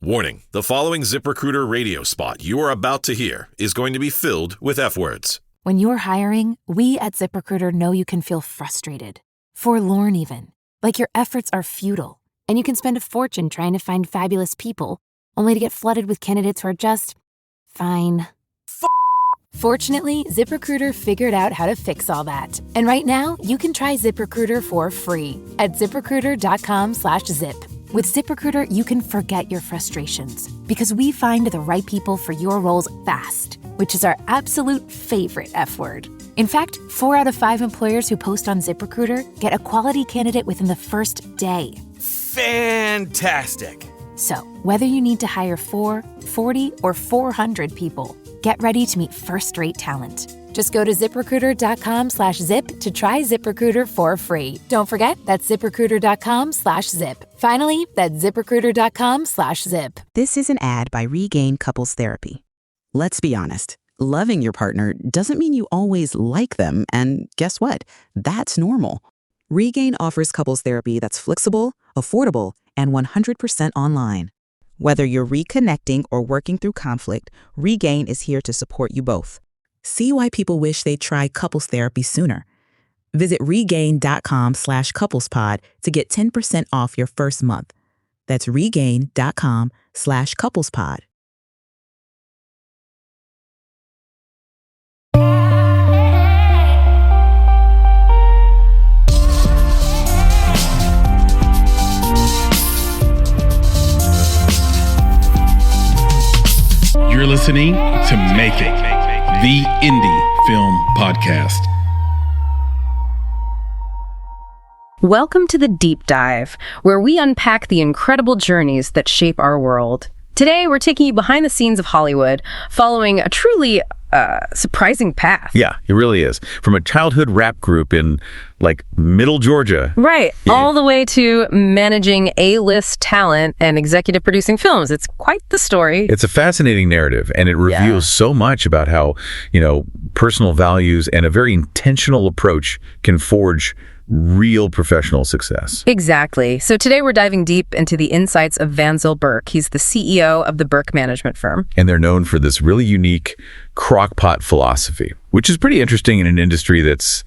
Warning, the following ZipRecruiter radio spot you are about to hear is going to be filled with F-words. When you're hiring, we at ZipRecruiter know you can feel frustrated, forlorn even, like your efforts are futile, and you can spend a fortune trying to find fabulous people, only to get flooded with candidates who are just fine. Fortunately, ZipRecruiter figured out how to fix all that. And right now, you can try ZipRecruiter for free at ZipRecruiter.com/zip. With ZipRecruiter, you can forget your frustrations because we find the right people for your roles fast, which is our absolute favorite F word. In fact, 4 out of 5 employers who post on ZipRecruiter get a quality candidate within the first day. Fantastic! So, whether you need to hire 4, 40, or 400 people, get ready to meet first-rate talent. Just go to ZipRecruiter.com/zip to try ZipRecruiter for free. Don't forget, that's ZipRecruiter.com/zip. Finally, that's ZipRecruiter.com/zip. This is an ad by Regain Couples Therapy. Let's be honest, loving your partner doesn't mean you always like them, and guess what? That's normal. Regain offers couples therapy that's flexible, affordable, and 100% online. Whether you're reconnecting or working through conflict, Regain is here to support you both. See why people wish they'd try couples therapy sooner. Visit regain.com/couplespod to get 10% off your first month. That's regain.com/couplespod. You're listening to Make It, the indie film podcast. Welcome to the Deep Dive, where we unpack the incredible journeys that shape our world. Today, we're taking you behind the scenes of Hollywood, following a truly surprising path. Yeah, it really is. From a childhood rap group in, middle Georgia. Right, all the way to managing A-list talent and executive producing films. It's quite the story. It's a fascinating narrative, and it reveals so much about how, personal values and a very intentional approach can forge real professional success. Exactly. So today we're diving deep into the insights of Vanzil Burke. He's the CEO of the Burke management firm. And they're known for this really unique crockpot philosophy, which is pretty interesting in an industry that's,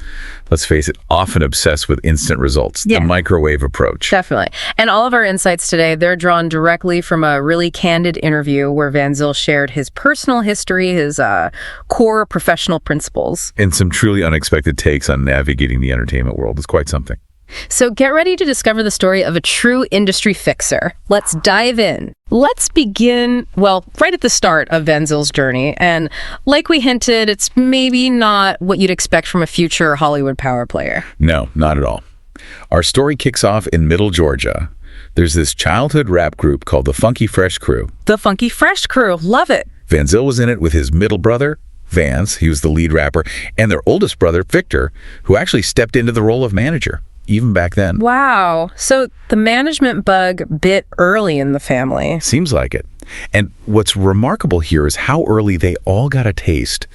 let's face it, often obsessed with instant results, the microwave approach. Definitely. And all of our insights today, they're drawn directly from a really candid interview where Vanzil shared his personal history, his core professional principles. And some truly unexpected takes on navigating the entertainment world. It's quite something. So get ready to discover the story of a true industry fixer. Let's dive in. Let's begin, right at the start of Vanzil's journey. And like we hinted, it's maybe not what you'd expect from a future Hollywood power player. No, not at all. Our story kicks off in middle Georgia. There's this childhood rap group called the Funky Fresh Crew. The Funky Fresh Crew. Love it. Vanzil was in it with his middle brother, Vance. He was the lead rapper. And their oldest brother, Victor, who actually stepped into the role of manager. Even back then. Wow. So the management bug bit early in the family. Seems like it. And what's remarkable here is how early they all got a taste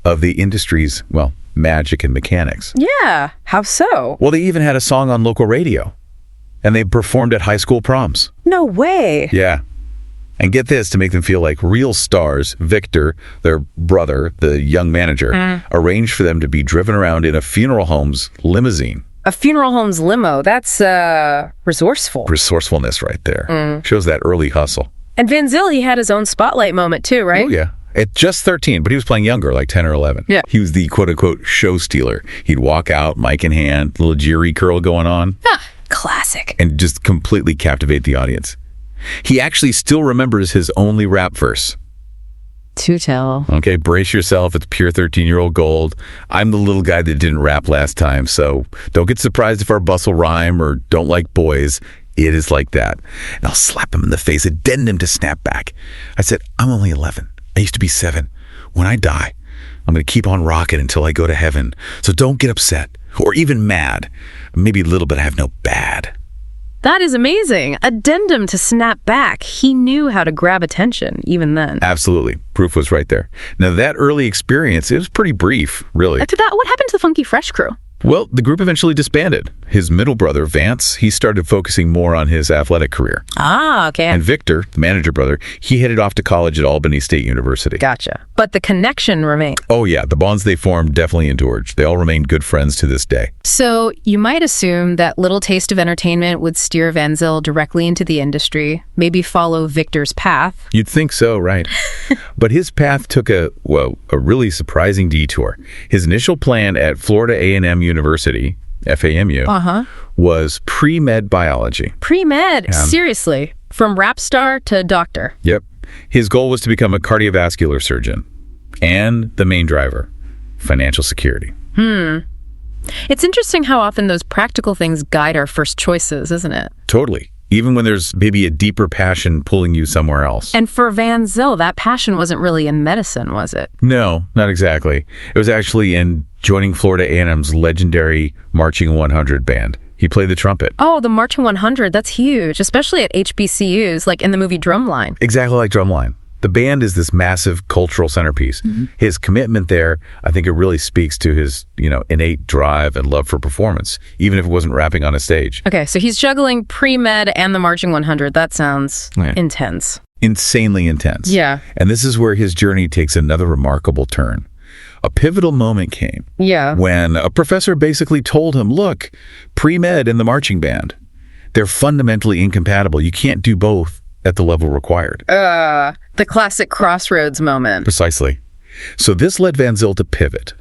of the industry's, magic and mechanics. Yeah. How so? Well, they even had a song on local radio. And they performed at high school proms. No way. Yeah. And get this, to make them feel like real stars, Victor, their brother, the young manager, arranged for them to be driven around in a funeral home's limousine. A funeral home's limo, that's resourceful. Resourcefulness right there. Shows that early hustle. And Vanzil, he had his own spotlight moment too, right? Oh, yeah. At just 13, but he was playing younger, like 10 or 11. Yeah. He was the quote-unquote show stealer. He'd walk out, mic in hand, little Jerry curl going on. Classic. And just completely captivate the audience. He actually still remembers his only rap verse. To tell. Okay, brace yourself. It's pure 13-year-old gold. I'm the little guy that didn't rap last time, so don't get surprised if our bustle rhyme or don't like boys. It is like that. And I'll slap him in the face and deaden him to snap back. I said, I'm only 11. I used to be 7. When I die, I'm going to keep on rocking until I go to heaven. So don't get upset or even mad. Maybe a little bit I have no bad. That is amazing. Addendum to snap back. He knew how to grab attention even then. Absolutely. Proof was right there. Now, that early experience, it was pretty brief, really. After that, what happened to the Funky Fresh Crew? Well, the group eventually disbanded. His middle brother, Vance, he started focusing more on his athletic career. Ah, okay. And Victor, the manager brother, he headed off to college at Albany State University. Gotcha. But the connection remained. Oh, yeah. The bonds they formed definitely endured. They all remain good friends to this day. So you might assume that little taste of entertainment would steer Vanzil directly into the industry, maybe follow Victor's path. You'd think so, right? But his path took a really surprising detour. His initial plan at Florida A&M University, FAMU, was pre-med biology. Pre-med? Yeah. Seriously? From rap star to doctor? Yep. His goal was to become a cardiovascular surgeon. And the main driver, financial security. It's interesting how often those practical things guide our first choices, isn't it? Totally. Even when there's maybe a deeper passion pulling you somewhere else. And for Vanzil, that passion wasn't really in medicine, was it? No, not exactly. It was actually in joining Florida A&M's legendary Marching 100 band. He played the trumpet. Oh, the Marching 100, that's huge, especially at HBCUs, like in the movie Drumline. Exactly like Drumline. The band is this massive cultural centerpiece. His commitment there, I think it really speaks to his, innate drive and love for performance, even if it wasn't rapping on a stage. Okay, so he's juggling pre-med and the Marching 100. That sounds intense. Insanely intense. Yeah. And this is where his journey takes another remarkable turn. A pivotal moment came. Yeah. When a professor basically told him, look, pre-med and the marching band, they're fundamentally incompatible. You can't do both at the level required. The classic crossroads moment. Precisely. So this led Vanzil to pivot.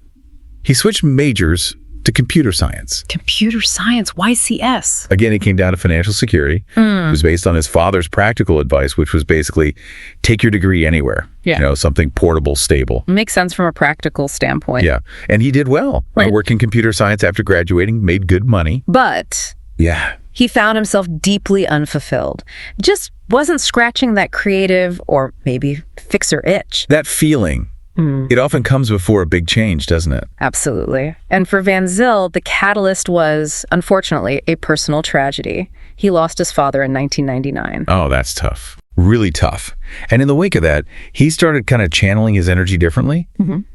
He switched majors to computer science. Computer science? Why CS? Again, it came down to financial security. It was based on his father's practical advice, which was basically take your degree anywhere. Yeah. Something portable, stable. Makes sense from a practical standpoint. Yeah. And he did well. Right. Worked in computer science after graduating, made good money. But yeah, he found himself deeply unfulfilled. Just wasn't scratching that creative or maybe fixer itch. That feeling, it often comes before a big change, doesn't it? Absolutely. And for Vanzil, the catalyst was, unfortunately, a personal tragedy. He lost his father in 1999. Oh, that's tough. Really tough. And in the wake of that, he started kind of channeling his energy differently.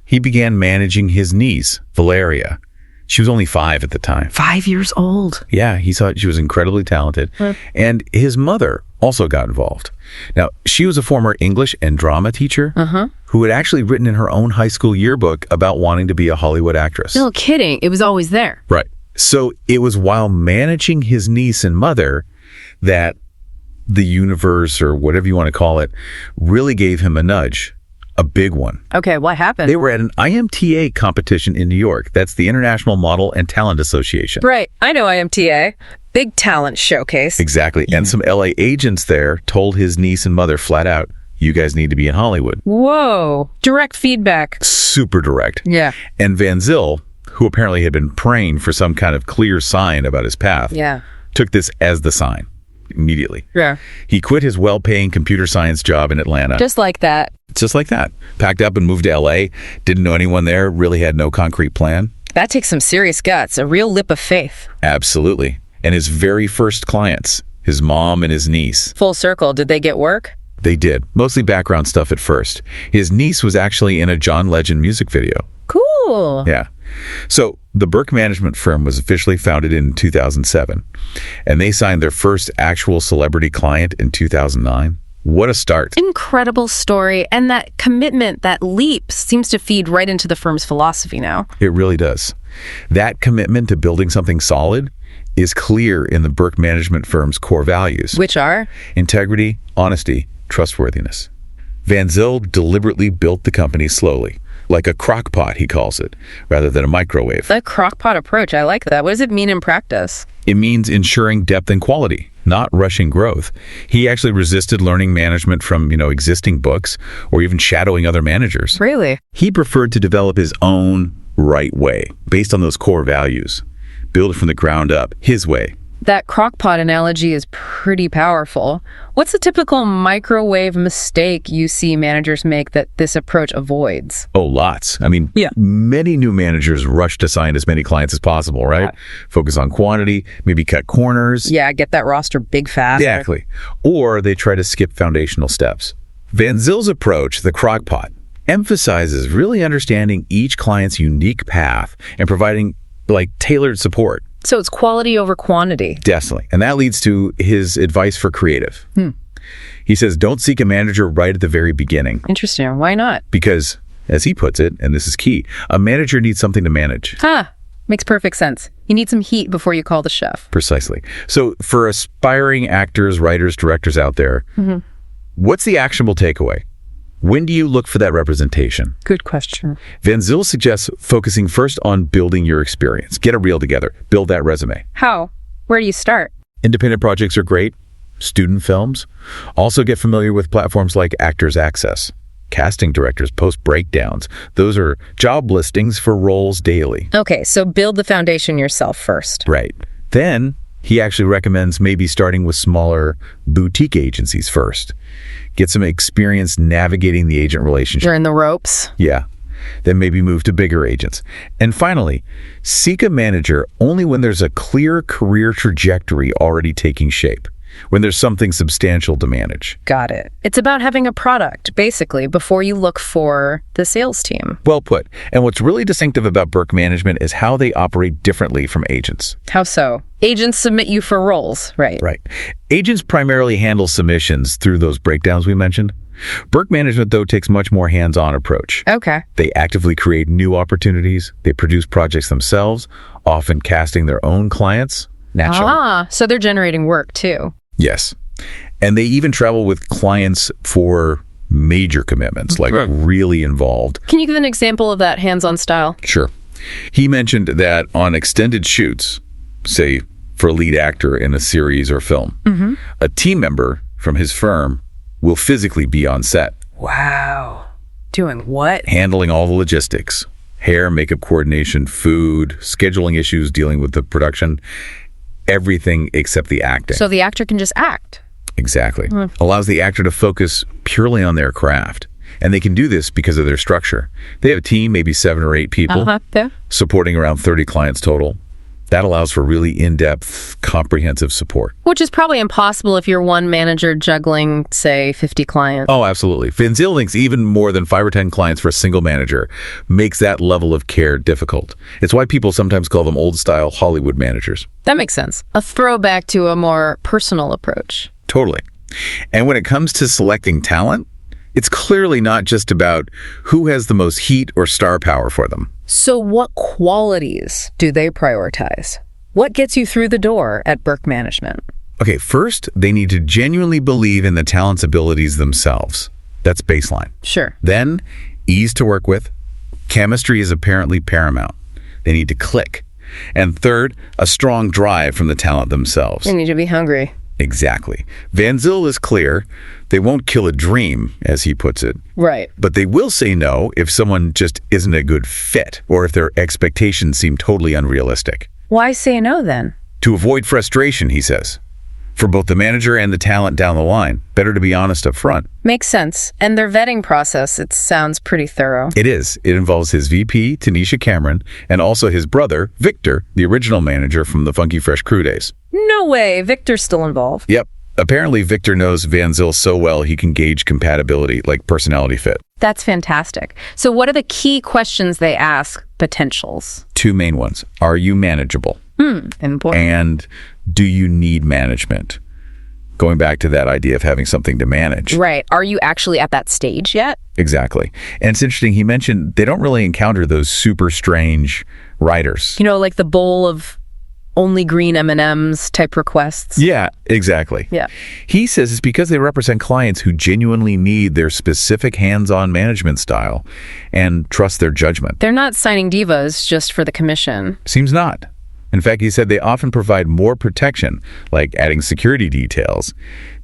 He began managing his niece, Valeria. She was only 5 at the time. 5 years old. Yeah, he thought she was incredibly talented. And his mother also got involved. Now, she was a former English and drama teacher who had actually written in her own high school yearbook about wanting to be a Hollywood actress. No kidding. It was always there. Right. So it was while managing his niece and mother that the universe, or whatever you want to call it, really gave him a nudge. A big one. Okay, what happened? They were at an IMTA competition in New York. That's the International Model and Talent Association. Right. I know IMTA. Big talent showcase. Exactly. And some LA agents there told his niece and mother flat out, you guys need to be in Hollywood. Whoa. Direct feedback. Super direct. Yeah. And Vanzil, who apparently had been praying for some kind of clear sign about his path, took this as the sign immediately. Yeah. He quit his well-paying computer science job in Atlanta. Just like that. Just like that. Packed up and moved to LA. Didn't know anyone there. Really had no concrete plan. That takes some serious guts. A real leap of faith. Absolutely. And his very first clients, his mom and his niece. Full circle. Did they get work? They did. Mostly background stuff at first. His niece was actually in a John Legend music video. Cool. Yeah. So the Burke management firm was officially founded in 2007, and they signed their first actual celebrity client in 2009. What a start. Incredible story. And that commitment, that leap, seems to feed right into the firm's philosophy now. It really does. That commitment to building something solid is clear in the Burke management firm's core values. Which are? Integrity, honesty, trustworthiness. Vanzil deliberately built the company slowly, like a crock pot, he calls it, rather than a microwave. The crock pot approach, I like that. What does it mean in practice? It means ensuring depth and quality, not rushing growth. He actually resisted learning management from, existing books or even shadowing other managers. Really? He preferred to develop his own right way, based on those core values. Build it from the ground up, his way. That crock pot analogy is pretty powerful. What's a typical microwave mistake you see managers make that this approach avoids? Oh, lots. Many new managers rush to sign as many clients as possible, right? Focus on quantity, maybe cut corners. Yeah, get that roster big fast. Exactly. Or they try to skip foundational steps. Vanzil's approach, the crock pot, emphasizes really understanding each client's unique path and providing like tailored support. So it's quality over quantity. Definitely. And that leads to his advice for creative. He says, don't seek a manager right at the very beginning. Interesting. Why not? Because, as he puts it, and this is key, a manager needs something to manage. Makes perfect sense. You need some heat before you call the chef. Precisely. So for aspiring actors, writers, directors out there, what's the actionable takeaway? When do you look for that representation? Good question. Vanzil suggests focusing first on building your experience. Get a reel together. Build that resume. How? Where do you start? Independent projects are great. Student films. Also get familiar with platforms like Actors Access. Casting directors post breakdowns. Those are job listings for roles daily. Okay, so build the foundation yourself first. Right. Then he actually recommends maybe starting with smaller boutique agencies first. Get some experience navigating the agent relationship. You're in the ropes. Yeah. Then maybe move to bigger agents. And finally, seek a manager only when there's a clear career trajectory already taking shape, when there's something substantial to manage. Got it. It's about having a product, basically, before you look for the sales team. Well put. And what's really distinctive about Burke Management is how they operate differently from agents. How so? Agents submit you for roles, right? Right. Agents primarily handle submissions through those breakdowns we mentioned. Burke Management, though, takes much more hands-on approach. Okay. They actively create new opportunities. They produce projects themselves, often casting their own clients, naturally. So they're generating work, too. Yes. And they even travel with clients for major commitments, like really involved. Can you give an example of that hands-on style? Sure. He mentioned that on extended shoots, say for a lead actor in a series or film, a team member from his firm will physically be on set. Wow. Doing what? Handling all the logistics, hair, makeup coordination, food, scheduling issues, dealing with the production, everything except the acting. So the actor can just act. Exactly. Allows the actor to focus purely on their craft. And they can do this because of their structure. They have a team, maybe 7 or 8 people, supporting around 30 clients total. That allows for really in-depth, comprehensive support. Which is probably impossible if you're one manager juggling, say, 50 clients. Oh, absolutely. Vanzil thinks even more than 5 or 10 clients for a single manager makes that level of care difficult. It's why people sometimes call them old-style Hollywood managers. That makes sense. A throwback to a more personal approach. Totally. And when it comes to selecting talent, it's clearly not just about who has the most heat or star power for them. So what qualities do they prioritize? What gets you through the door at Burke Management? Okay, first, they need to genuinely believe in the talent's abilities themselves. That's baseline. Sure. Then, ease to work with. Chemistry is apparently paramount. They need to click. And third, a strong drive from the talent themselves. They need to be hungry. Exactly. Vanzil is clear. They won't kill a dream, as he puts it. Right. But they will say no if someone just isn't a good fit, or if their expectations seem totally unrealistic. Why say no then? To avoid frustration, he says. For both the manager and the talent down the line, better to be honest up front. Makes sense. And their vetting process, it sounds pretty thorough. It is. It involves his VP, Tanisha Cameron, and also his brother, Victor, the original manager from the Funky Fresh Crew days. No way. Victor's still involved. Yep. Apparently, Victor knows Vanzil so well he can gauge compatibility, like personality fit. That's fantastic. So what are the key questions they ask potentials? 2 main ones. Are you manageable? Important. And do you need management? Going back to that idea of having something to manage. Right. Are you actually at that stage yet? Exactly. And it's interesting, he mentioned they don't really encounter those super strange writers. You know, like the bowl of only green M&Ms type requests. Yeah, exactly. Yeah. He says it's because they represent clients who genuinely need their specific hands-on management style and trust their judgment. They're not signing divas just for the commission. Seems not. In fact, he said they often provide more protection, like adding security details,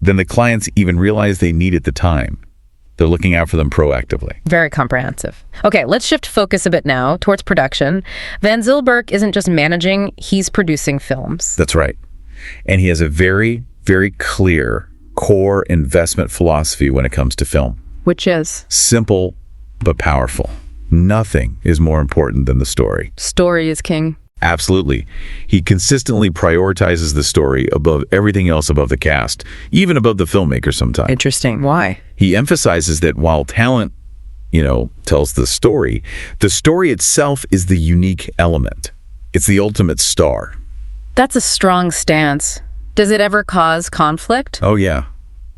than the clients even realize they need at the time. They're looking out for them proactively. Very comprehensive. Okay, let's shift focus a bit now towards production. Vanzil Burke isn't just managing, he's producing films. That's right. And he has a very, very clear core investment philosophy when it comes to film. Which is? Simple, but powerful. Nothing is more important than the story. Story is king. Absolutely. He consistently prioritizes the story above everything else above the cast, even above the filmmaker sometimes. Interesting. Why? He emphasizes that while talent, tells the story itself is the unique element. It's the ultimate star. That's a strong stance. Does it ever cause conflict? Oh, yeah.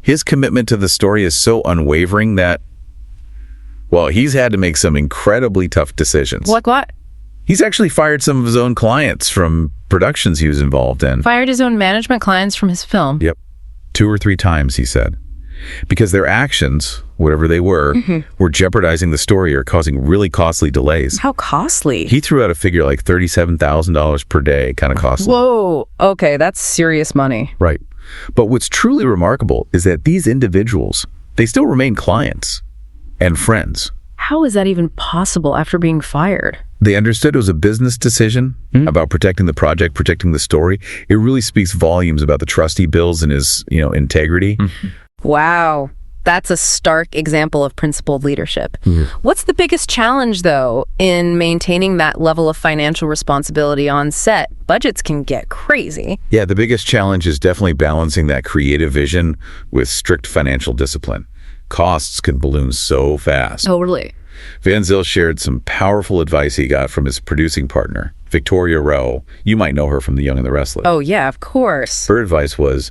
His commitment to the story is so unwavering that, well, he's had to make some incredibly tough decisions. Like what? He's actually fired some of his own clients from productions he was involved in. Fired his own management clients from his film? Yep. 2 or 3 times, he said. Because their actions, whatever they were jeopardizing the story or causing really costly delays. How costly? He threw out a figure like $37,000 per day, kind of costly. Whoa. Okay, that's serious money. Right. But what's truly remarkable is that these individuals, they still remain clients and friends. How is that even possible after being fired? They understood it was a business decision about protecting the project, protecting the story. It really speaks volumes about the trust he builds and his, integrity. Wow. That's a stark example of principled leadership. What's the biggest challenge, though, in maintaining that level of financial responsibility on set? Budgets can get crazy. Yeah, the biggest challenge is definitely balancing that creative vision with strict financial discipline. Costs can balloon so fast. Totally. Vanzil shared some powerful advice he got from his producing partner, Victoria Rowe. You might know her from The Young and the Restless. Oh, yeah, of course. Her advice was,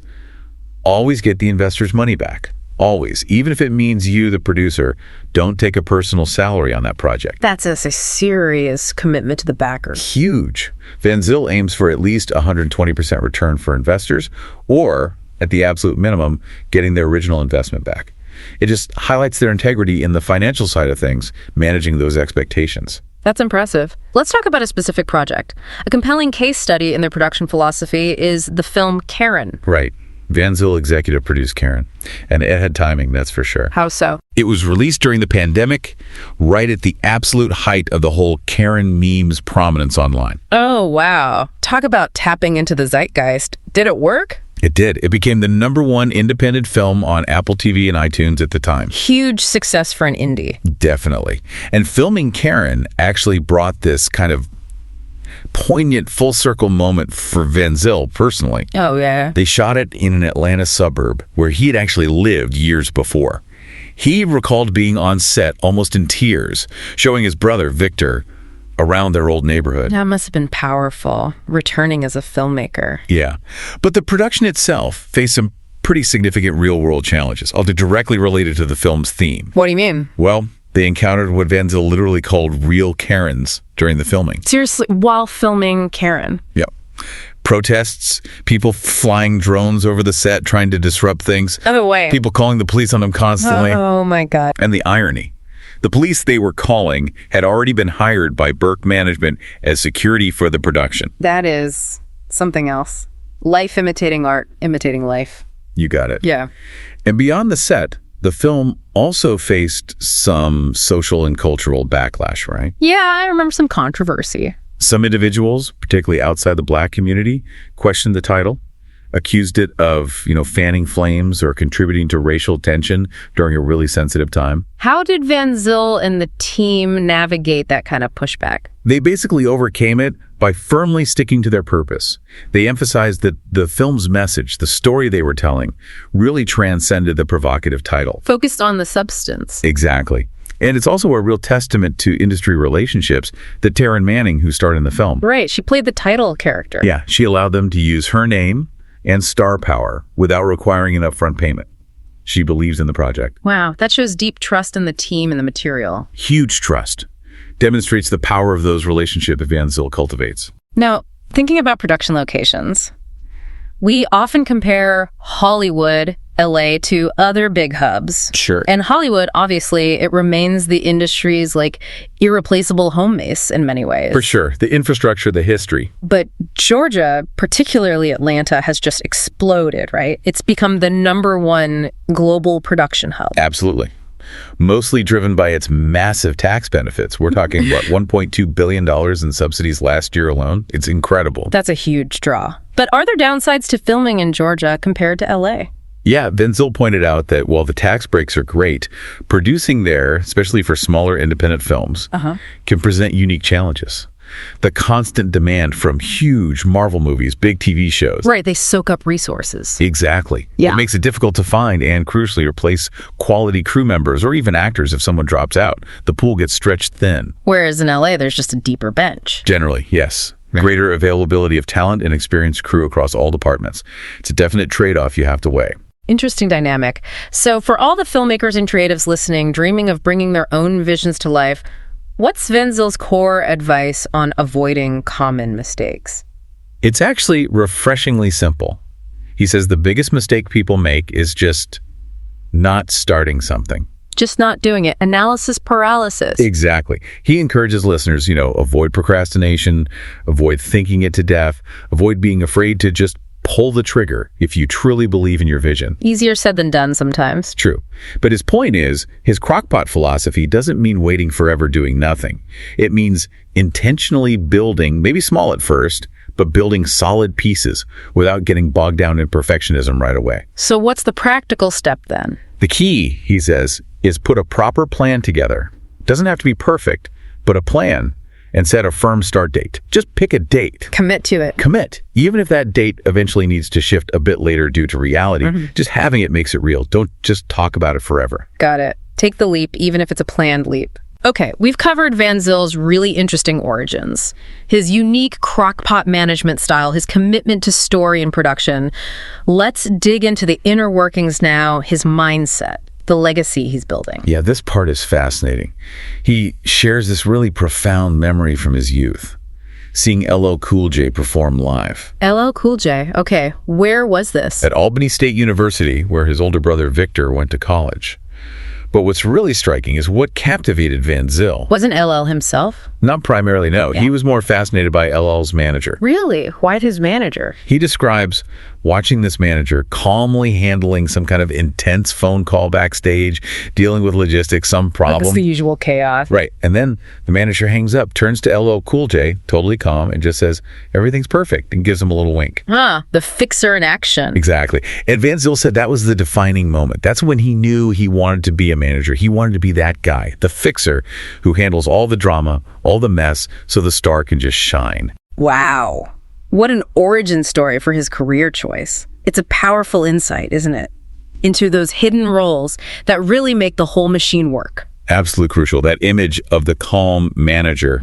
always get the investor's money back. Always. Even if it means you, the producer, don't take a personal salary on that project. That's a serious commitment to the backer. Huge. Vanzil aims for at least 120% return for investors, or, at the absolute minimum, getting their original investment back. It just highlights their integrity in the financial side of things, managing those expectations. That's impressive. Let's talk about a specific project. A compelling case study in their production philosophy is the film Karen. Right. Vanzil executive produced Karen. And it had timing, that's for sure. How so? It was released during the pandemic, right at the absolute height of the whole Karen meme's prominence online. Oh, wow. Talk about tapping into the zeitgeist. Did it work? It did. It became the #1 independent film on Apple TV and iTunes at the time. Huge success for an indie. Definitely. And filming Karen actually brought this kind of poignant full circle moment for Vanzil personally. Oh, yeah. They shot it in an Atlanta suburb where he had actually lived years before. He recalled being on set almost in tears, showing his brother, Victor, around their old neighborhood. That must have been powerful, returning as a filmmaker. Yeah. But the production itself faced some pretty significant real-world challenges, all directly related to the film's theme. What do you mean? Well, they encountered what Vanzil literally called real Karens during the filming. Seriously, while filming Karen? Yep. Protests, people flying drones over the set trying to disrupt things. No way. People calling the police on them constantly. Oh, my God. And the irony. The police they were calling had already been hired by Burke management as security for the production. That is something else. Life imitating art, imitating life. You got it. Yeah. And beyond the set, the film also faced some social and cultural backlash, right? Yeah, I remember some controversy. Some individuals, particularly outside the Black community, questioned the title, accused it of, fanning flames or contributing to racial tension during a really sensitive time. How did Vanzil and the team navigate that kind of pushback? They basically overcame it by firmly sticking to their purpose. They emphasized that the film's message, the story they were telling, really transcended the provocative title. Focused on the substance. Exactly. And it's also a real testament to industry relationships that Taryn Manning, who starred in the film. Right, she played the title character. Yeah, she allowed them to use her name and star power without requiring an upfront payment. She believes in the project. Wow, that shows deep trust in the team and the material. Huge trust. Demonstrates the power of those relationships that Vanzil cultivates. Now, thinking about production locations, we often compare Hollywood, LA, to other big hubs. Sure. And Hollywood, obviously, it remains the industry's irreplaceable home base in many ways. For sure. The infrastructure, the history. But Georgia, particularly Atlanta, has just exploded, right? It's become the #1 global production hub. Absolutely. Mostly driven by its massive tax benefits. We're talking, $1.2 billion in subsidies last year alone? It's incredible. That's a huge draw. But are there downsides to filming in Georgia compared to LA? Yeah, Vanzil pointed out that while the tax breaks are great, producing there, especially for smaller independent films, can present unique challenges. The constant demand from huge Marvel movies, big TV shows. Right, they soak up resources. Exactly. Yeah. It makes it difficult to find and, crucially, replace quality crew members or even actors if someone drops out. The pool gets stretched thin. Whereas in LA, there's just a deeper bench. Generally, yes. Greater availability of talent and experienced crew across all departments. It's a definite trade-off you have to weigh. Interesting dynamic. So for all the filmmakers and creatives listening, dreaming of bringing their own visions to life, what's Vanzil's core advice on avoiding common mistakes? It's actually refreshingly simple. He says the biggest mistake people make is just not starting something. Just not doing it. Analysis paralysis. Exactly. He encourages listeners, avoid procrastination, avoid thinking it to death, avoid being afraid to just pull the trigger if you truly believe in your vision. Easier said than done sometimes. True. But his point is, his crockpot philosophy doesn't mean waiting forever doing nothing. It means intentionally building, maybe small at first, but building solid pieces without getting bogged down in perfectionism right away. So what's the practical step then? The key, he says, is put a proper plan together. Doesn't have to be perfect, but a plan, and set a firm start date. Just pick a date. Commit to it. Commit. Even if that date eventually needs to shift a bit later due to reality, just having it makes it real. Don't just talk about it forever. Got it. Take the leap, even if it's a planned leap. Okay, we've covered Vanzil's really interesting origins, his unique crockpot management style, his commitment to story and production. Let's dig into the inner workings now, his mindset, the legacy he's building. Yeah, this part is fascinating. He shares this really profound memory from his youth, seeing LL Cool J perform live. LL Cool J, okay. Where was this? At Albany State University, where his older brother Victor went to college. But what's really striking is what captivated Vanzil. Wasn't LL himself? Not primarily, no. Yeah. He was more fascinated by LL's manager. Really? Why'd his manager? He describes watching this manager calmly handling some kind of intense phone call backstage, dealing with logistics, some problem. That's the usual chaos. Right. And then the manager hangs up, turns to LL Cool J, totally calm, and just says, everything's perfect, and gives him a little wink. The fixer in action. Exactly. And Vanzil said that was the defining moment. That's when he knew he wanted to be a manager. He wanted to be that guy, the fixer who handles all the drama, all the mess, so the star can just shine. Wow. What an origin story for his career choice. It's a powerful insight, isn't it? Into those hidden roles that really make the whole machine work. Absolutely crucial. That image of the calm manager.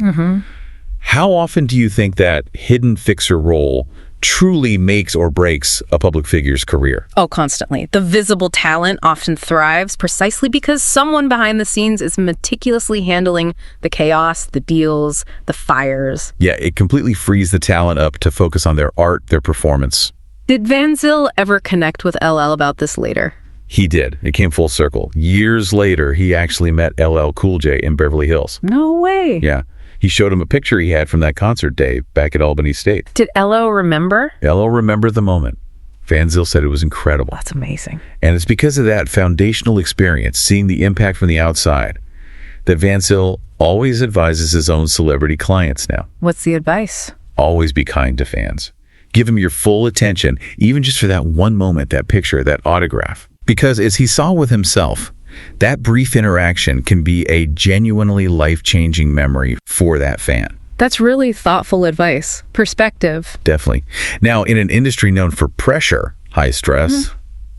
How often do you think that hidden fixer role truly makes or breaks a public figure's career? Oh, constantly. The visible talent often thrives precisely because someone behind the scenes is meticulously handling the chaos, the deals, the fires. Yeah, it completely frees the talent up to focus on their art, their performance. Did Vanzil ever connect with LL about this later? He did. It came full circle. Years later, he actually met LL Cool J in Beverly Hills. No way. Yeah. He showed him a picture he had from that concert day back at Albany State. Did LL remember? LL remembered the moment. Vanzil said it was incredible. That's amazing. And it's because of that foundational experience, seeing the impact from the outside, that Vanzil always advises his own celebrity clients now. What's the advice? Always be kind to fans. Give them your full attention, even just for that one moment, that picture, that autograph. Because as he saw with himself, that brief interaction can be a genuinely life-changing memory for that fan. That's really thoughtful advice. Perspective. Definitely. Now, in an industry known for pressure, high stress,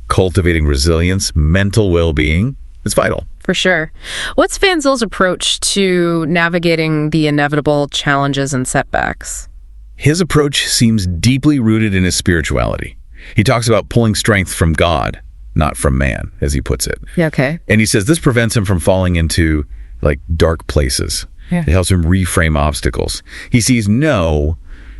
cultivating resilience, mental well-being, it's vital. For sure. What's Vanzil's approach to navigating the inevitable challenges and setbacks? His approach seems deeply rooted in his spirituality. He talks about pulling strength from God, not from man, as he puts it. Yeah, okay. And he says this prevents him from falling into dark places. Yeah. It helps him reframe obstacles. He sees no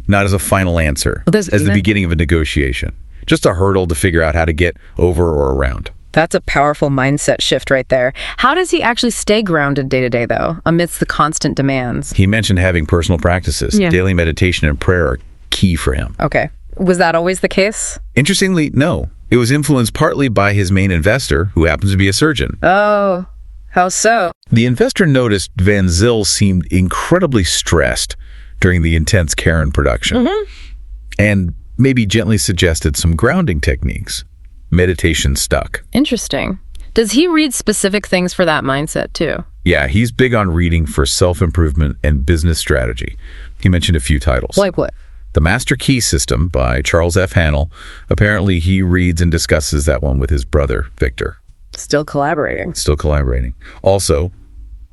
not as a final answer, as the beginning of a negotiation, just a hurdle to figure out how to get over or around. That's a powerful mindset shift right there. How does he actually stay grounded day to day, though, amidst the constant demands? He mentioned having personal practices. Yeah. Daily meditation and prayer are key for him. Okay. Was that always the case? Interestingly, no. It was influenced partly by his main investor, who happens to be a surgeon. Oh, how so? The investor noticed Vanzil seemed incredibly stressed during the intense Karen production, and maybe gently suggested some grounding techniques. Meditation stuck. Interesting. Does he read specific things for that mindset, too? Yeah, he's big on reading for self-improvement and business strategy. He mentioned a few titles. Like what? The Master Key System by Charles F. Hannell. Apparently, he reads and discusses that one with his brother, Victor. Still collaborating. Also,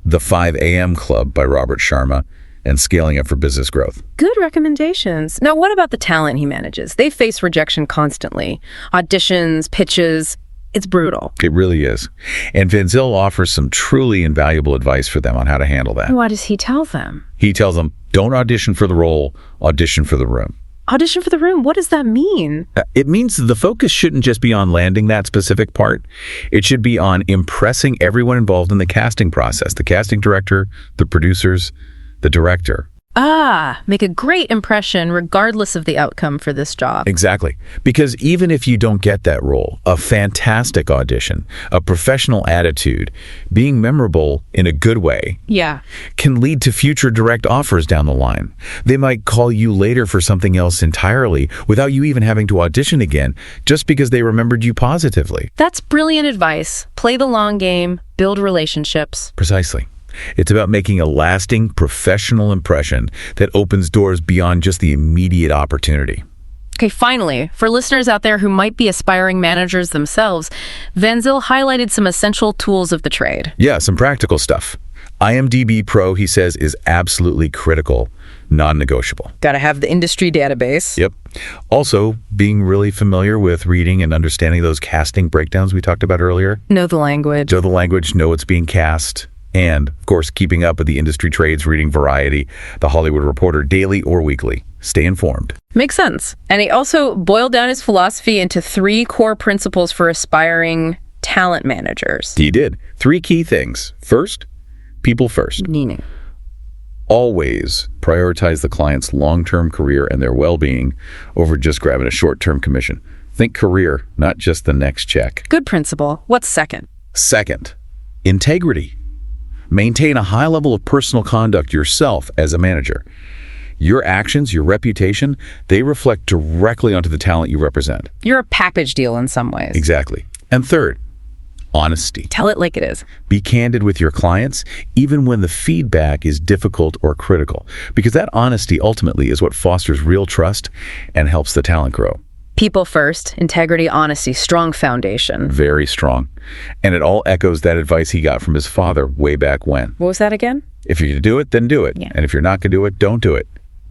The 5 a.m. Club by Robert Sharma, and scaling up for business growth. Good recommendations. Now, what about the talent he manages? They face rejection constantly. Auditions, pitches. It's brutal. It really is. And Vanzil offers some truly invaluable advice for them on how to handle that. What does he tell them? He tells them, don't audition for the role, audition for the room. Audition for the room? What does that mean? It means the focus shouldn't just be on landing that specific part. It should be on impressing everyone involved in the casting process, the casting director, the producers, the director. Make a great impression regardless of the outcome for this job. Exactly. Because even if you don't get that role, a fantastic audition, a professional attitude, being memorable in a good way, can lead to future direct offers down the line. They might call you later for something else entirely without you even having to audition again, just because they remembered you positively. That's brilliant advice. Play the long game, build relationships. Precisely. It's about making a lasting professional impression that opens doors beyond just the immediate opportunity. Okay, finally, for listeners out there who might be aspiring managers themselves, Vanzil highlighted some essential tools of the trade. Yeah, some practical stuff. IMDb Pro, he says, is absolutely critical, non-negotiable. Got to have the industry database. Yep. Also, being really familiar with reading and understanding those casting breakdowns we talked about earlier. Know the language. Know the language, know what's being cast. And, of course, keeping up with the industry trades, reading Variety, The Hollywood Reporter, daily or weekly. Stay informed. Makes sense. And he also boiled down his philosophy into 3 core principles for aspiring talent managers. He did. 3 key things. First, people first. Meaning? Always prioritize the client's long-term career and their well-being over just grabbing a short-term commission. Think career, not just the next check. Good principle. What's second? Second, integrity. Maintain a high level of personal conduct yourself as a manager. Your actions, your reputation, they reflect directly onto the talent you represent. You're a package deal in some ways. Exactly. And third, honesty. Tell it like it is. Be candid with your clients, even when the feedback is difficult or critical, because that honesty ultimately is what fosters real trust and helps the talent grow. People first, integrity, honesty, strong foundation. Very strong. And it all echoes that advice he got from his father way back when. What was that again? If you're going to do it, then do it. Yeah. And if you're not going to do it, don't do it.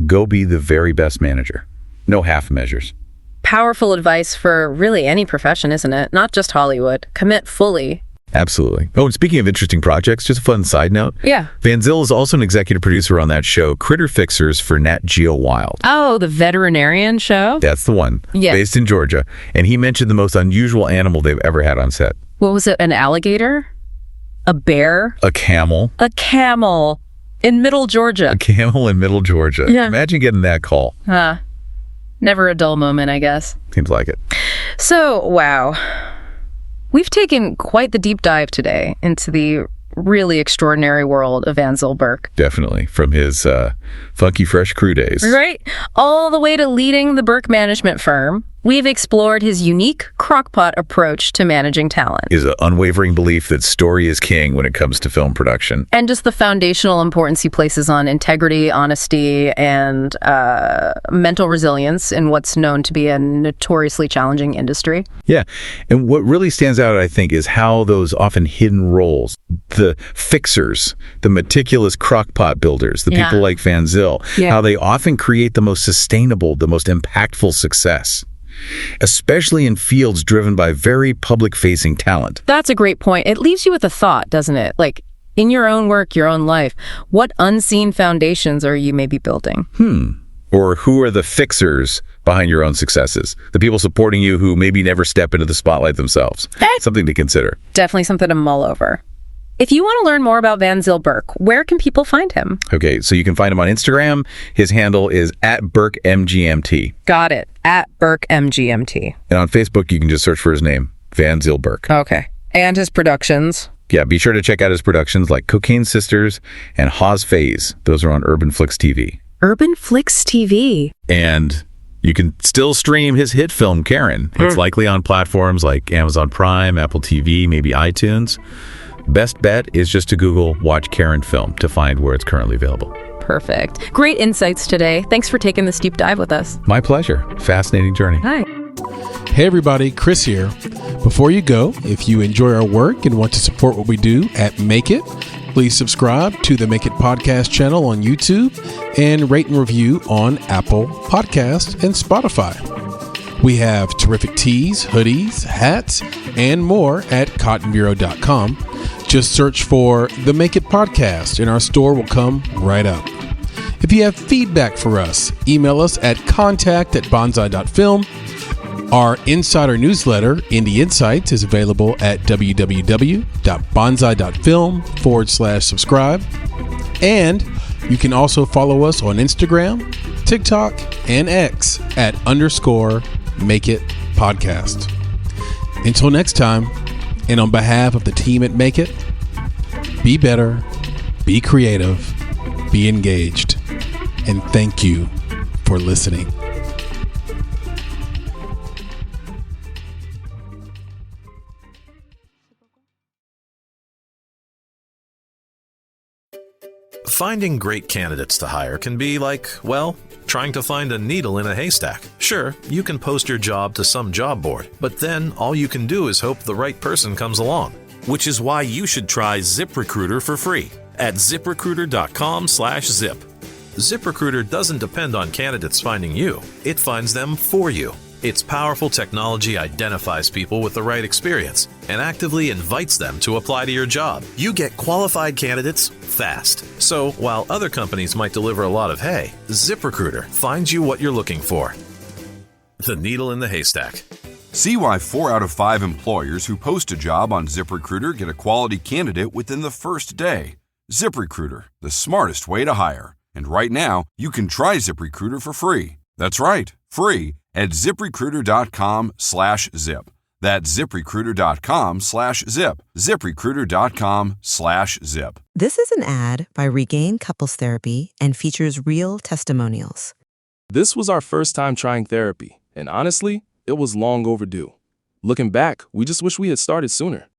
Go be the very best manager. No half measures. Powerful advice for really any profession, isn't it? Not just Hollywood. Commit fully. Absolutely. Oh, and speaking of interesting projects, just a fun side note. Yeah. Vanzil is also an executive producer on that show, Critter Fixers for Nat Geo Wild. Oh, the veterinarian show? That's the one. Yeah. Based in Georgia. And he mentioned the most unusual animal they've ever had on set. What was it? An alligator? A bear? A camel. A camel in Middle Georgia. A camel in Middle Georgia. Yeah. Imagine getting that call. Never a dull moment, I guess. Seems like it. So, wow. We've taken quite the deep dive today into the really extraordinary world of Vanzil Burke. Definitely. From his funky fresh crew days. Right? All the way to leading the Burke management firm. We've explored his unique crockpot approach to managing talent. His unwavering belief that story is king when it comes to film production. And just the foundational importance he places on integrity, honesty, and mental resilience in what's known to be a notoriously challenging industry. Yeah. And what really stands out, I think, is how those often hidden roles, the fixers, the meticulous crockpot builders, the people like Vanzil, how they often create the most sustainable, the most impactful success. Especially in fields driven by very public-facing talent. That's a great point. It leaves you with a thought, doesn't it? Like, in your own work, your own life, what unseen foundations are you maybe building? Or who are the fixers behind your own successes? The people supporting you who maybe never step into the spotlight themselves. Something to consider. Definitely something to mull over. If you want to learn more about Vanzil Burke, where can people find him? Okay, so you can find him on Instagram. His handle is @BurkeMGMT. Got it. @BurkeMGMT. And on Facebook, you can just search for his name, Vanzil Burke. Okay. And his productions. Yeah, be sure to check out his productions like Cocaine Sisters and Hawes Phase. Those are on Urban Flix TV. Urban Flix TV. And you can still stream his hit film, Karen. It's likely on platforms like Amazon Prime, Apple TV, maybe iTunes. Best bet is just to Google Watch Karen Film to find where it's currently available. Perfect. Great insights today. Thanks for taking this deep dive with us. My pleasure. Fascinating journey. Hi. Hey everybody, Chris here. Before you go, if you enjoy our work and want to support what we do at Make It, Please subscribe to the Make It Podcast channel on YouTube and rate and review on Apple Podcasts and Spotify. We have terrific tees, hoodies, hats, and more at cottonbureau.com. Just search for the Make It Podcast and our store will come right up. If you have feedback for us, email us at contact@bonsai.film. Our insider newsletter, Indie Insights, is available at www.bonsai.film/subscribe. And you can also follow us on Instagram, TikTok, and X at _MakeItPodcast. Until next time, and on behalf of the team at Make It, be better, be creative, be engaged, and thank you for listening. Finding great candidates to hire can be like, well, trying to find a needle in a haystack. Sure, you can post your job to some job board, but then all you can do is hope the right person comes along. Which is why you should try ZipRecruiter for free at ZipRecruiter.com/zip. ZipRecruiter doesn't depend on candidates finding you. It finds them for you. Its powerful technology identifies people with the right experience and actively invites them to apply to your job. You get qualified candidates fast. So while other companies might deliver a lot of hay, ZipRecruiter finds you what you're looking for. The needle in the haystack. See why 4 out of 5 employers who post a job on ZipRecruiter get a quality candidate within the first day. ZipRecruiter, the smartest way to hire. And right now, you can try ZipRecruiter for free. That's right, free at ZipRecruiter.com/zip. That's ZipRecruiter.com/zip. ZipRecruiter.com/zip. This is an ad by Regain Couples Therapy and features real testimonials. This was our first time trying therapy, and honestly, it was long overdue. Looking back, we just wish we had started sooner.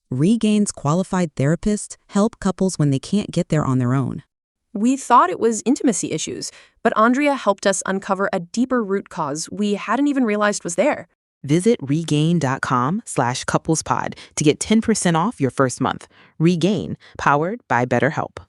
Regain's qualified therapists help couples when they can't get there on their own. We thought it was intimacy issues, but Andrea helped us uncover a deeper root cause we hadn't even realized was there. Visit regain.com/couplespod to get 10% off your first month. Regain, powered by BetterHelp.